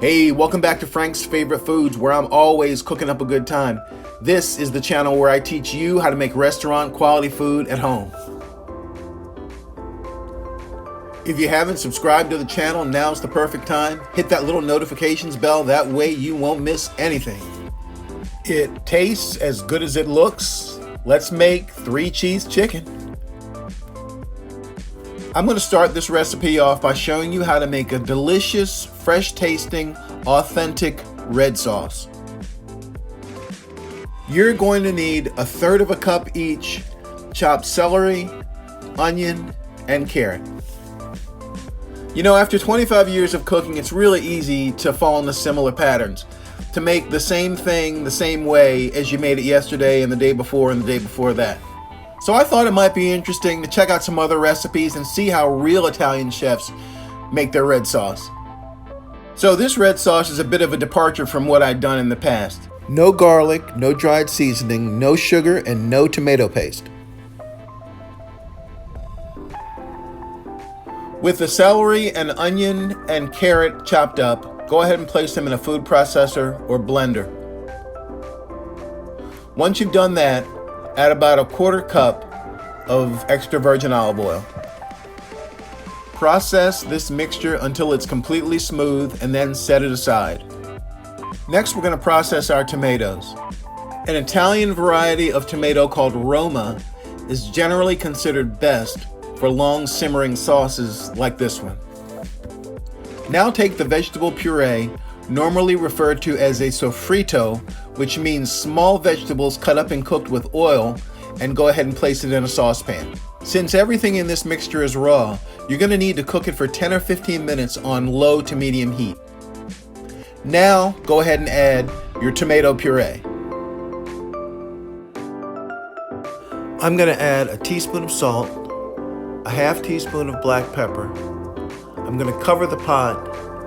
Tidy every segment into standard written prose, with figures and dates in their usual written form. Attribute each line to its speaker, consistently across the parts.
Speaker 1: Hey, welcome back to Frank's Favorite Foods, where I'm always cooking up a good time. This is the channel where I teach you how to make restaurant quality food at home. If you haven't subscribed to the channel, now's the perfect time. Hit that little notifications bell, that way you won't miss anything. It tastes as good as it looks. Let's make 3 cheese chicken. I'm going to start this recipe off by showing you how to make a delicious, fresh tasting, authentic red sauce. You're going to need 1/3 cup each chopped celery, onion, and carrot. You know, after 25 years of cooking, it's really easy to fall into similar patterns, to make the same thing the same way as you made it yesterday and the day before and the day before that. So I thought it might be interesting to check out some other recipes and see how real Italian chefs make their red sauce. So this red sauce is a bit of a departure from what I'd done in the past. No garlic, no dried seasoning, no sugar, and no tomato paste. With the celery and onion and carrot chopped up, go ahead and place them in a food processor or blender. Once you've done that, add about 1/4 cup of extra virgin olive oil. Process this mixture until it's completely smooth and then set it aside. Next, we're going to process our tomatoes. An Italian variety of tomato called Roma is generally considered best for long simmering sauces like this one. Now take the vegetable puree, normally referred to as a sofrito, which means small vegetables cut up and cooked with oil, and go ahead and place it in a saucepan. Since everything in this mixture is raw, you're going to need to cook it for 10 or 15 minutes on low to medium heat. Now go ahead and add your tomato puree. I'm going to add a teaspoon of salt, a 1/2 teaspoon of black pepper. I'm going to cover the pot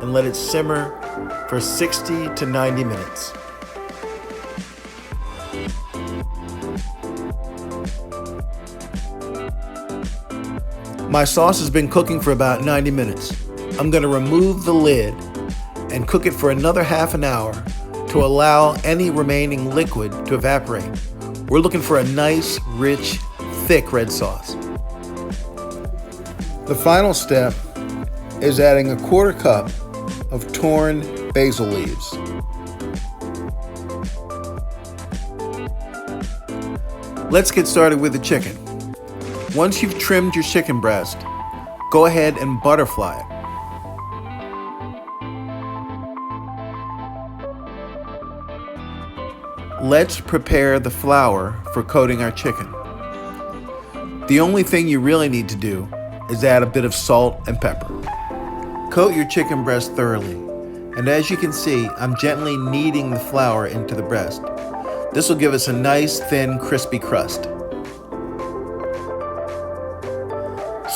Speaker 1: and let it simmer for 60 to 90 minutes. My sauce has been cooking for about 90 minutes. I'm going to remove the lid and cook it for another half an hour to allow any remaining liquid to evaporate. We're looking for a nice, rich, thick red sauce. The final step is adding 1/4 cup of torn basil leaves. Let's get started with the chicken. Once you've trimmed your chicken breast, go ahead and butterfly it. Let's prepare the flour for coating our chicken. The only thing you really need to do is add a bit of salt and pepper. Coat your chicken breast thoroughly, and as you can see, I'm gently kneading the flour into the breast. This will give us a nice, thin, crispy crust.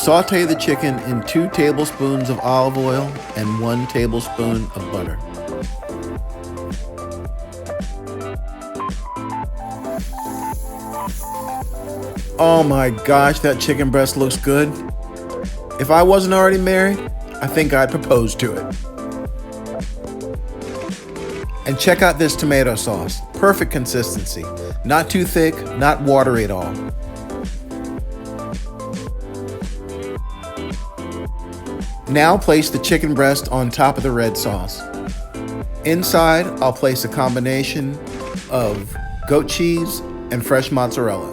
Speaker 1: Sauté the chicken in 2 tablespoons of olive oil and 1 tablespoon of butter. Oh my gosh, that chicken breast looks good. If I wasn't already married, I think I'd propose to it. And check out this tomato sauce. Perfect consistency. Not too thick, not watery at all. Now place the chicken breast on top of the red sauce. Inside, I'll place a combination of goat cheese and fresh mozzarella.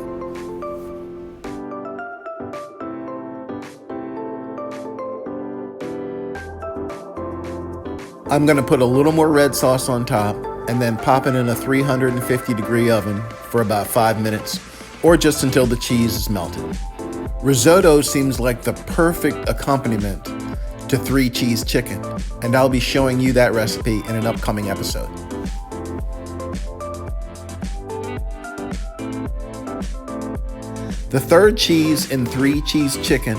Speaker 1: I'm going to put a little more red sauce on top and then pop it in a 350-degree oven for about 5 minutes, or just until the cheese is melted. Risotto seems like the perfect accompaniment to 3 cheese chicken, and I'll be showing you that recipe in an upcoming episode. The third cheese in 3 cheese chicken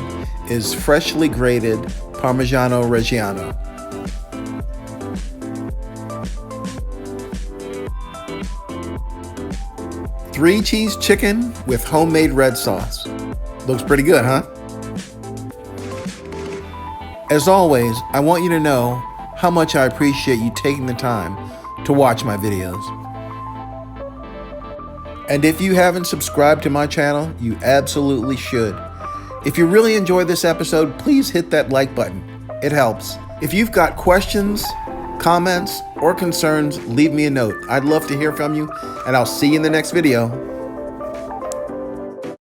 Speaker 1: is freshly grated Reggiano. 3 cheese chicken with homemade red sauce. Looks pretty good, huh? As always, I want you to know how much I appreciate you taking the time to watch my videos. And if you haven't subscribed to my channel, you absolutely should. If you really enjoyed this episode, please hit that like button. It helps. If you've got questions, comments, or concerns, leave me a note. I'd love to hear from you, and I'll see you in the next video.